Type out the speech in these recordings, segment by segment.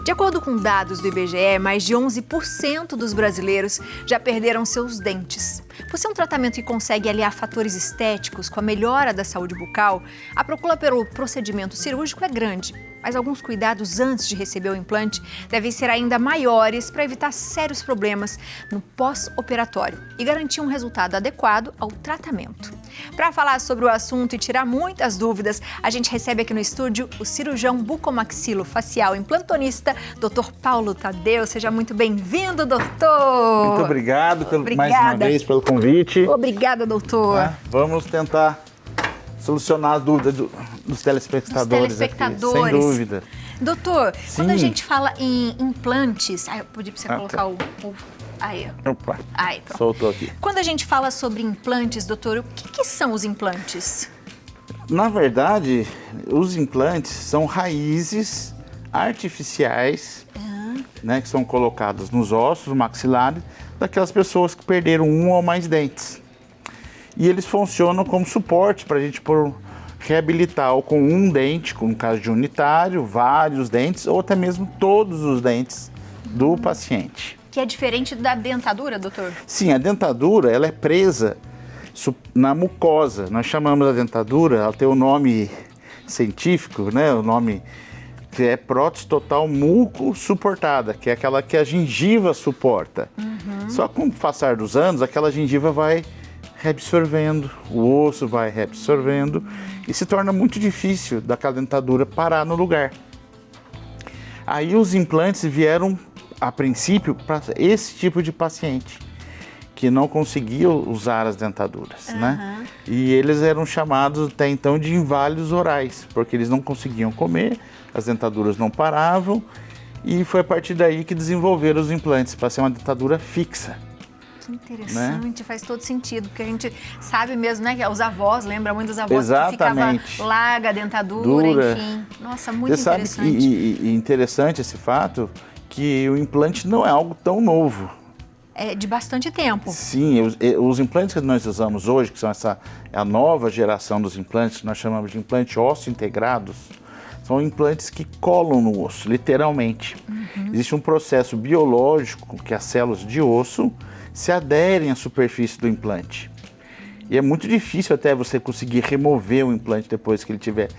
De acordo com dados do IBGE, mais de 11% dos brasileiros já perderam seus dentes. Por ser um tratamento que consegue aliar fatores estéticos com a melhora da saúde bucal, a procura pelo procedimento cirúrgico é grande. Mas alguns cuidados antes de receber o implante devem ser ainda maiores para evitar sérios problemas no pós-operatório e garantir um resultado adequado ao tratamento. Para falar sobre o assunto e tirar muitas dúvidas, a gente recebe aqui no estúdio o cirurgião bucomaxilofacial implantonista, Dr. Paulo Tadeu. Seja muito bem-vindo, doutor! Muito obrigado mais uma vez pelo convite. Obrigada, doutor! Vamos tentar solucionar as dúvidas dos telespectadores aqui, sem dúvida. Doutor, Sim. Quando a gente fala em implantes... eu pedi para você colocar o... Aí, Opa, aí, pronto. Soltou aqui. Quando a gente fala sobre implantes, doutor, o que são os implantes? Na verdade, os implantes são raízes artificiais, né, que são colocadas nos ossos maxilares daquelas pessoas que perderam um ou mais dentes. E eles funcionam como suporte para a gente reabilitar ou com um dente, no caso de unitário, vários dentes ou até mesmo todos os dentes do paciente. Que é diferente da dentadura, doutor? Sim, a dentadura ela é presa na mucosa. Nós chamamos a dentadura, ela tem o nome científico, né? O nome que é prótese total muco suportada, que é aquela que a gengiva suporta. Só com o passar dos anos, aquela gengiva vai reabsorvendo, o osso vai reabsorvendo e se torna muito difícil daquela dentadura parar no lugar. Aí os implantes vieram, a princípio, para esse tipo de paciente que não conseguia usar as dentaduras, né? E eles eram chamados até então de inválidos orais, porque eles não conseguiam comer, as dentaduras não paravam e foi a partir daí que desenvolveram os implantes para ser uma dentadura fixa. Que interessante, né? Faz todo sentido, porque a gente sabe mesmo, né, que os avós, lembra muito dos avós Exatamente. Que ficava larga a dentadura, enfim. Nossa, muito interessante. Você sabe, e interessante esse fato, que o implante não é algo tão novo. É de bastante tempo. Sim, os implantes que nós usamos hoje, que são a nova geração dos implantes, que nós chamamos de implantes ósseo integrados, são implantes que colam no osso, literalmente. Existe um processo biológico que as células de osso se aderem à superfície do implante. E é muito difícil até você conseguir remover o implante depois que ele tiver,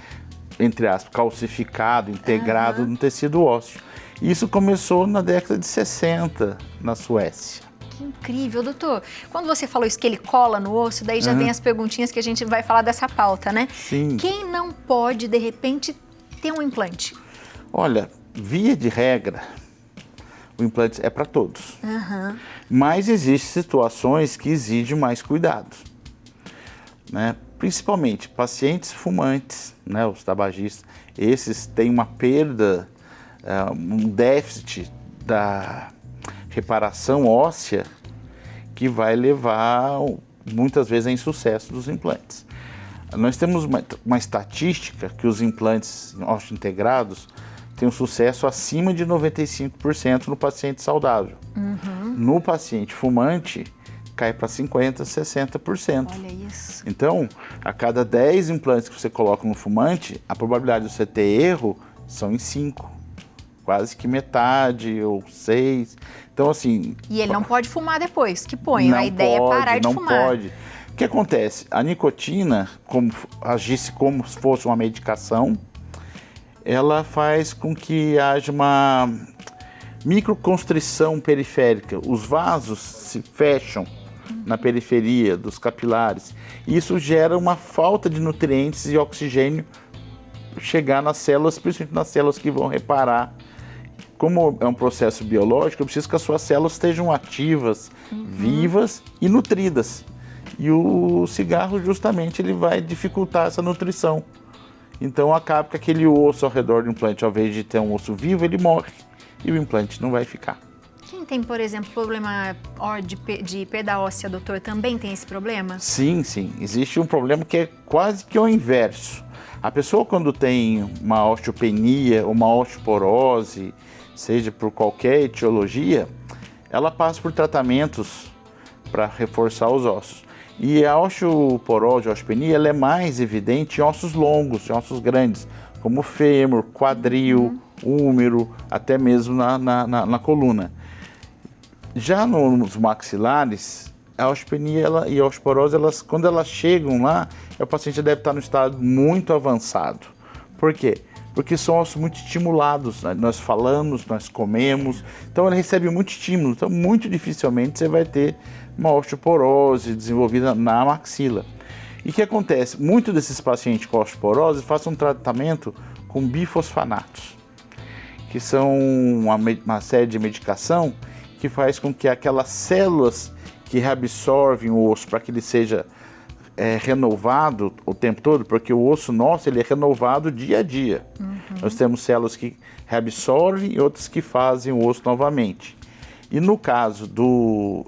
entre aspas, calcificado, integrado no tecido ósseo. Isso começou na década de 60, na Suécia. Que incrível, doutor. Quando você falou isso, que ele cola no osso, daí já vem as perguntinhas que a gente vai falar dessa pauta, né? Sim. Quem não pode, de repente, ter um implante? Olha, via de regra, o implante é para todos. Mas existem situações que exigem mais cuidado, né? Principalmente pacientes fumantes, né? Os tabagistas, esses têm uma perda, um déficit da reparação óssea que vai levar muitas vezes a insucesso dos implantes. Nós temos uma estatística que os implantes ósseo integrados têm um sucesso acima de 95% no paciente saudável. No paciente fumante, cai para 50%, 60%. Olha isso. Então, a cada 10 implantes que você coloca no fumante, a probabilidade de você ter erro são em 5. Quase que metade ou 6. Então, assim... E ele não pode fumar depois que põe. A ideia é parar de fumar. Não pode. O que acontece? A nicotina, como agisse como se fosse uma medicação, ela faz com que haja uma microconstrição periférica. Os vasos se fecham na periferia dos capilares. E isso gera uma falta de nutrientes e oxigênio chegar nas células, principalmente nas células que vão reparar. Como é um processo biológico, eu preciso que as suas células estejam ativas, vivas e nutridas. E o cigarro, justamente, ele vai dificultar essa nutrição. Então, acaba que aquele osso ao redor do implante, ao invés de ter um osso vivo, ele morre. E o implante não vai ficar. Quem tem, por exemplo, problema de perda óssea, doutor, também tem esse problema? Sim, sim. Existe um problema que é quase que o inverso. A pessoa, quando tem uma osteopenia ou uma osteoporose, seja por qualquer etiologia, ela passa por tratamentos para reforçar os ossos. E a osteoporose, a osteopenia, ela é mais evidente em ossos longos, em ossos grandes, como fêmur, quadril, úmero, até mesmo na coluna. Já nos maxilares, a osteopenia e a osteoporose, quando elas chegam lá, o paciente deve estar no estado muito avançado. Por quê? Porque são ossos muito estimulados, né? Nós falamos, nós comemos, então ele recebe muito estímulo, então muito dificilmente você vai ter uma osteoporose desenvolvida na maxila. E o que acontece? Muitos desses pacientes com osteoporose fazem um tratamento com bifosfanatos, que são uma série de medicação que faz com que aquelas células que reabsorvem o osso para que ele seja renovado o tempo todo, porque o osso nosso ele é renovado dia a dia. Nós temos células que reabsorvem e outras que fazem o osso novamente. E no caso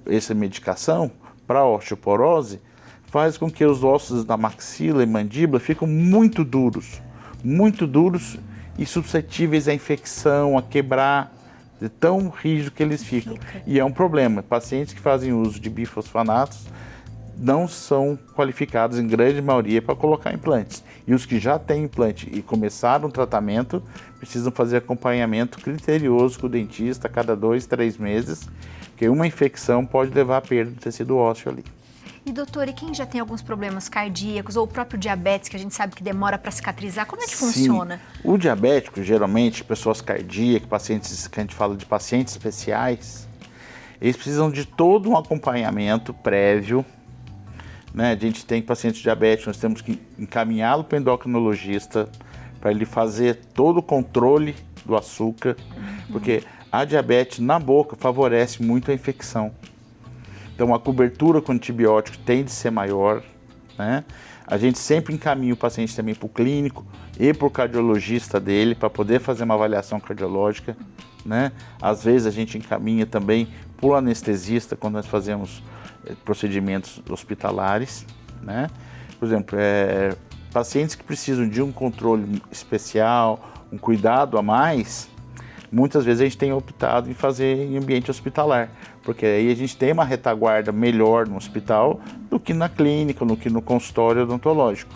essa medicação para osteoporose, faz com que os ossos da maxila e mandíbula ficam muito duros e suscetíveis à infecção, a quebrar, de tão rígido que eles ficam. E é um problema. Pacientes que fazem uso de bifosfanatos não são qualificados, em grande maioria, para colocar implantes. E os que já têm implante e começaram o tratamento, precisam fazer acompanhamento criterioso com o dentista a cada 2, 3 meses, porque uma infecção pode levar à perda do tecido ósseo ali. E doutor, e quem já tem alguns problemas cardíacos ou o próprio diabetes, que a gente sabe que demora para cicatrizar, como é que funciona? O diabético, geralmente, pessoas cardíacas, pacientes, que a gente fala de pacientes especiais, eles precisam de todo um acompanhamento prévio, né? A gente tem pacientes diabéticos, nós temos que encaminhá-lo para o endocrinologista, para ele fazer todo o controle do açúcar, porque a diabetes na boca favorece muito a infecção. Então, a cobertura com antibióticos tem de ser maior, né? A gente sempre encaminha o paciente também para o clínico e para o cardiologista dele, para poder fazer uma avaliação cardiológica, né? Às vezes, a gente encaminha também para o anestesista, quando nós fazemos procedimentos hospitalares, né? Por exemplo, pacientes que precisam de um controle especial, um cuidado a mais, muitas vezes a gente tem optado em fazer em ambiente hospitalar, porque aí a gente tem uma retaguarda melhor no hospital do que na clínica, do que no consultório odontológico.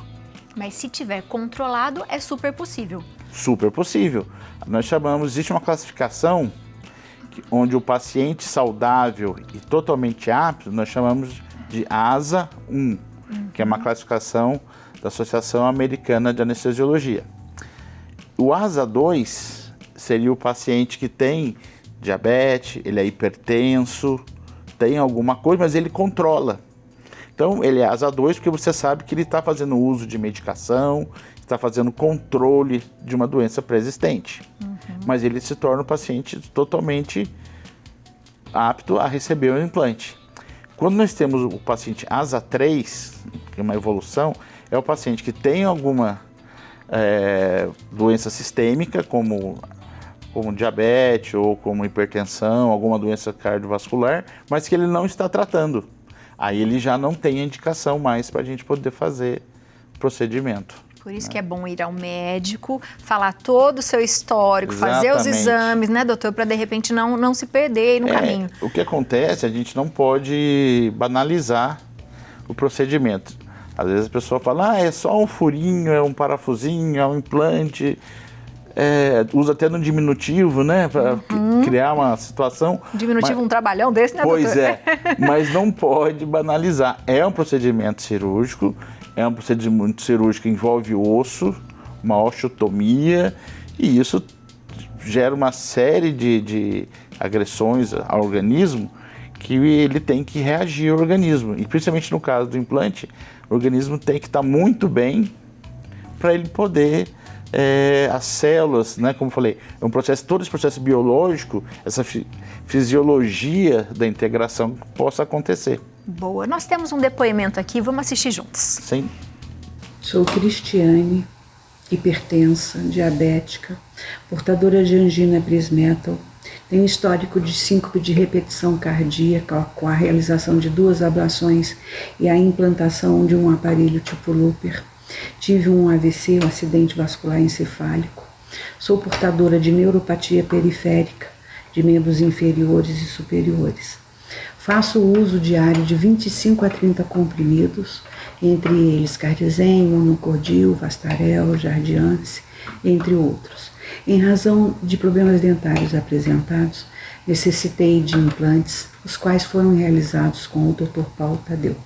Mas se tiver controlado, é super possível. Super possível. Nós chamamos, existe uma classificação onde o paciente saudável e totalmente apto, nós chamamos de ASA 1, que é uma classificação da Associação Americana de Anestesiologia. O ASA 2 seria o paciente que tem diabetes, ele é hipertenso, tem alguma coisa, mas ele controla. Então, ele é ASA 2 porque você sabe que ele está fazendo uso de medicação, está fazendo controle de uma doença pré-existente. Mas ele se torna um paciente totalmente apto a receber o implante. Quando nós temos o paciente ASA 3, que é uma evolução, é o paciente que tem alguma doença sistêmica, como diabetes ou como hipertensão, alguma doença cardiovascular, mas que ele não está tratando. Aí ele já não tem indicação mais para a gente poder fazer procedimento. Por isso que é bom ir ao médico, falar todo o seu histórico, fazer os exames, né, doutor, para de repente não se perder aí no caminho. O que acontece, a gente não pode banalizar o procedimento. Às vezes a pessoa fala, é só um furinho, é um parafusinho, é um implante, usa até no diminutivo, né, para criar uma situação. Diminutivo, um trabalhão desse, né, doutor? Pois é, mas não pode banalizar. É um procedimento cirúrgico, é um procedimento cirúrgico que envolve osso, uma osteotomia, e isso gera uma série de agressões ao organismo que ele tem que reagir ao organismo. E principalmente no caso do implante, o organismo tem que estar muito bem para ele poder, as células, né, como eu falei, é um processo, todo esse processo biológico, essa fisiologia da integração possa acontecer. Boa. Nós temos um depoimento aqui, vamos assistir juntos. Sim. Sou Cristiane, hipertensa, diabética, portadora de angina Brismetal, tenho histórico de síncope de repetição cardíaca com a realização de 2 ablações e a implantação de um aparelho tipo Looper. Tive um AVC, um acidente vascular encefálico. Sou portadora de neuropatia periférica, de membros inferiores e superiores. Faço uso diário de 25 a 30 comprimidos, entre eles Cardizen, Monocordil, Vastarel, Jardiance, entre outros. Em razão de problemas dentários apresentados, necessitei de implantes, os quais foram realizados com o Dr. Paulo Tadeu.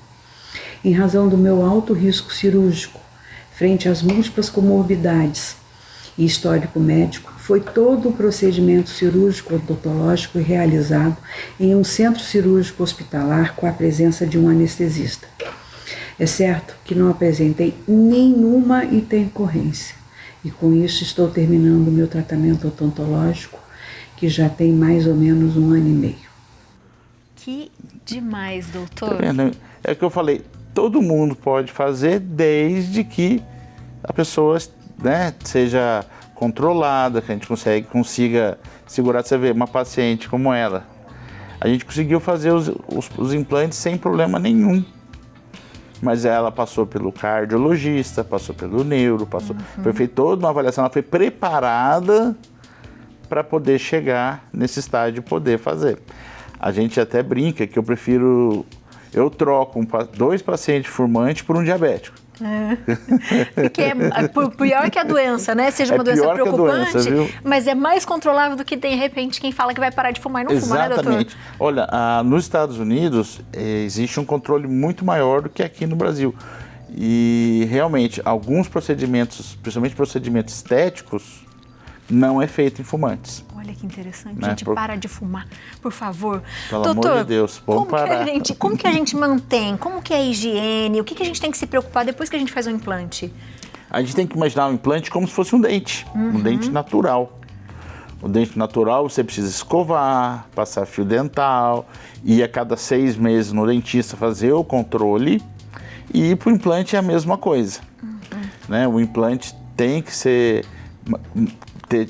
Em razão do meu alto risco cirúrgico, frente às múltiplas comorbidades e histórico médico, foi todo o procedimento cirúrgico odontológico realizado em um centro cirúrgico hospitalar com a presença de um anestesista. É certo que não apresentei nenhuma intercorrência e com isso estou terminando o meu tratamento odontológico, que já tem mais ou menos 1 ano e meio. Que demais, doutor. Tá vendo? É o que eu falei, todo mundo pode fazer desde que a pessoa, né, seja controlada, que a gente consiga segurar. Você vê, uma paciente como ela, a gente conseguiu fazer os implantes sem problema nenhum. Mas ela passou pelo cardiologista, passou pelo neuro, foi feita toda uma avaliação, ela foi preparada para poder chegar nesse estágio de poder fazer. A gente até brinca que eu troco 2 pacientes fumantes por um diabético. Porque é pior que a doença, né? Seja uma doença preocupante, doença, mas é mais controlável do que, de repente, quem fala que vai parar de fumar e não fuma, né, doutor? Exatamente. Olha, nos Estados Unidos existe um controle muito maior do que aqui no Brasil. E, realmente, alguns procedimentos, principalmente procedimentos estéticos, não é feito em fumantes. Olha que interessante. Né? Gente, para de fumar, por favor. Pelo doutor, amor de Deus, vamos parar. Como que a gente mantém? Como que é a higiene? O que a gente tem que se preocupar depois que a gente faz um implante? A gente tem que imaginar um implante como se fosse um dente, um dente natural. O dente natural você precisa escovar, passar fio dental, ir a cada 6 meses no dentista fazer o controle, e para o implante é a mesma coisa. Né? O implante tem que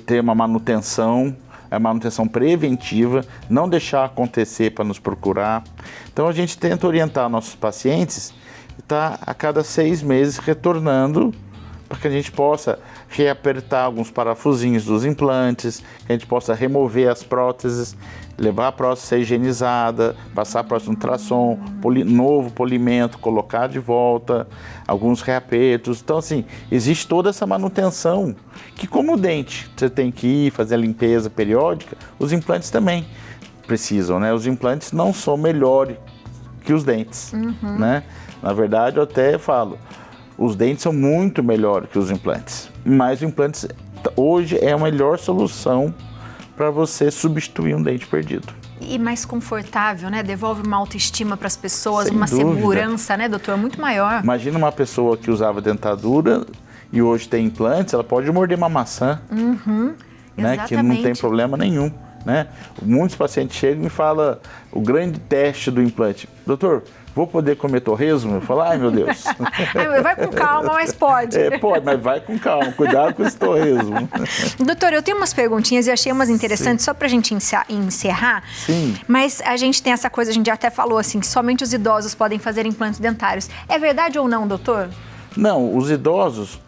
ter uma manutenção, a manutenção preventiva, não deixar acontecer para nos procurar. Então a gente tenta orientar nossos pacientes e tá a cada 6 meses retornando para que a gente possa reapertar alguns parafusinhos dos implantes, que a gente possa remover as próteses, levar a prótese a ser higienizada, passar a prótese no ultrassom, novo polimento, colocar de volta, alguns reapertos. Então, assim, existe toda essa manutenção, que como o dente, você tem que ir fazer a limpeza periódica, os implantes também precisam, né? Os implantes não são melhores que os dentes, né? Na verdade, eu até falo, os dentes são muito melhores que os implantes, mas os implantes hoje é a melhor solução para você substituir um dente perdido. E mais confortável, né? Devolve uma autoestima para as pessoas, Sem uma dúvida. segurança, né, doutor? Muito maior. Imagina uma pessoa que usava dentadura e hoje tem implantes, ela pode morder uma maçã, né, que não tem problema nenhum. Né? Muitos pacientes chegam e falam o grande teste do implante: doutor, vou poder comer torresmo? Eu falo, ai meu Deus. Vai com calma, mas pode. Pode, mas vai com calma, cuidado com esse torresmo. Doutor, eu tenho umas perguntinhas e achei umas interessantes, só pra gente encerrar. Sim. Mas a gente tem essa coisa, a gente já até falou assim, que somente os idosos podem fazer implantes dentários. É verdade ou não, doutor? Não, os idosos,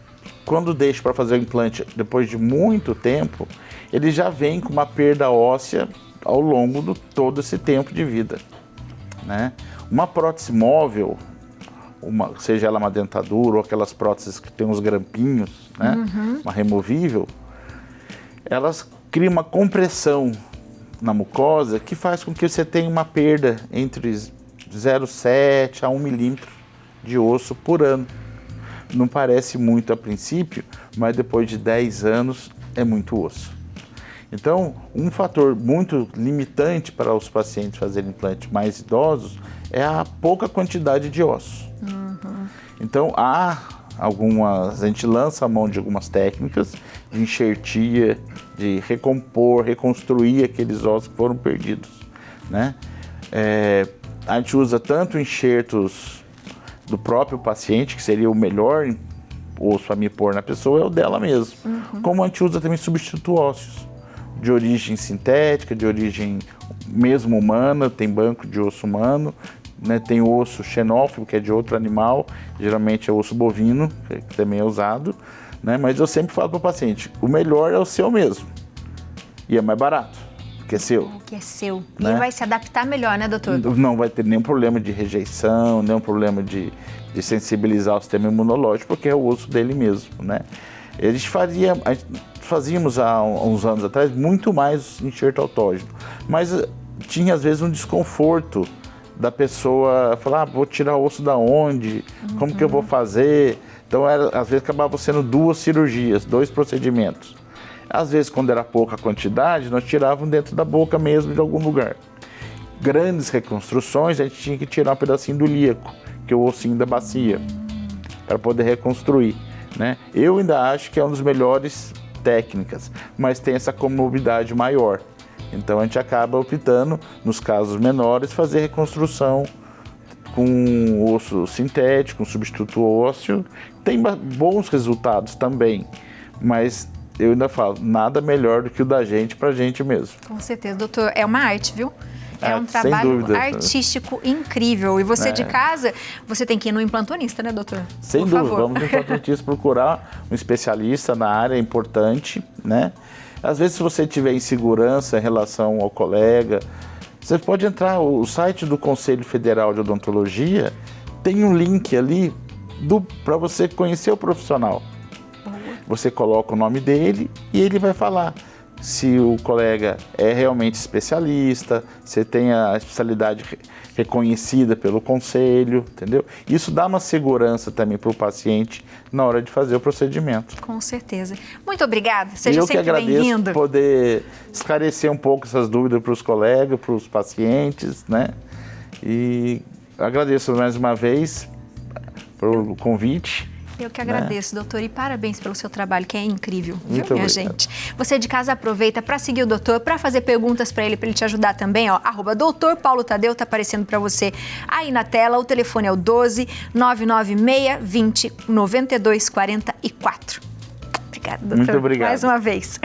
quando deixam para fazer o implante depois de muito tempo, eles já vêm com uma perda óssea ao longo de todo esse tempo de vida, né? Uma prótese móvel, seja ela uma dentadura ou aquelas próteses que tem uns grampinhos, né? Uma removível, elas criam uma compressão na mucosa que faz com que você tenha uma perda entre 0,7 a 1 milímetro de osso por ano. Não parece muito a princípio, mas depois de 10 anos é muito osso. Então, um fator muito limitante para os pacientes fazerem implantes mais idosos é a pouca quantidade de ossos. Então, a gente lança a mão de algumas técnicas de enxertia, de recompor, reconstruir aqueles ossos que foram perdidos, né? A gente usa tanto enxertos do próprio paciente, que seria o melhor osso a me pôr na pessoa, é o dela mesmo. Como a gente usa também substitutos ósseos, de origem sintética, de origem mesmo humana, tem banco de osso humano, né? Tem o osso xenófobo, que é de outro animal, geralmente é osso bovino, que também é usado, né? Mas eu sempre falo para o paciente, o melhor é o seu mesmo, e é mais barato, porque é seu. Que é seu. Né? E vai se adaptar melhor, né, doutor? Não vai ter nenhum problema de rejeição, nenhum problema de sensibilizar o sistema imunológico, porque é o osso dele mesmo, né? Fazíamos há uns anos atrás muito mais enxerto autógeno, mas tinha às vezes um desconforto da pessoa falar, vou tirar o osso da onde, como que eu vou fazer? Então, às vezes acabava sendo 2 cirurgias, 2 procedimentos. Às vezes, quando era pouca quantidade, nós tirávamos dentro da boca mesmo, de algum lugar. Grandes reconstruções, a gente tinha que tirar um pedacinho do ilíaco, que é o ossinho da bacia, para poder reconstruir, né? Eu ainda acho que é uma das melhores técnicas, mas tem essa comorbidade maior. Então, a gente acaba optando, nos casos menores, fazer reconstrução com osso sintético, um substituto ósseo. Tem bons resultados também, mas eu ainda falo, nada melhor do que o da gente pra gente mesmo. Com certeza, doutor, é uma arte, viu? É um sem trabalho dúvida. Artístico incrível. E você de casa, você tem que ir no implantonista, né, doutor? Sem Por dúvida, favor. vamos no implantonista procurar um especialista na área, é importante, né? Às vezes, se você tiver insegurança em relação ao colega, você pode entrar, o site do Conselho Federal de Odontologia tem um link ali para você conhecer o profissional. Você coloca o nome dele e ele vai falar se o colega é realmente especialista, se tem a especialidade reconhecida pelo conselho, entendeu? Isso dá uma segurança também para o paciente na hora de fazer o procedimento. Com certeza. Muito obrigada. Seja Eu que sempre agradeço bem-vindo. poder esclarecer um pouco essas dúvidas para os colegas, para os pacientes, né? E agradeço mais uma vez pelo convite. Eu que agradeço, doutor, e parabéns pelo seu trabalho, que é incrível, viu, Muito minha obrigado. gente? Você de casa aproveita para seguir o doutor, para fazer perguntas para ele te ajudar também, ó, @Dr. Paulo Tadeu, tá aparecendo para você aí na tela, o telefone é o 12 996 20 92 44. Obrigada, doutor. Muito obrigado. Mais uma vez.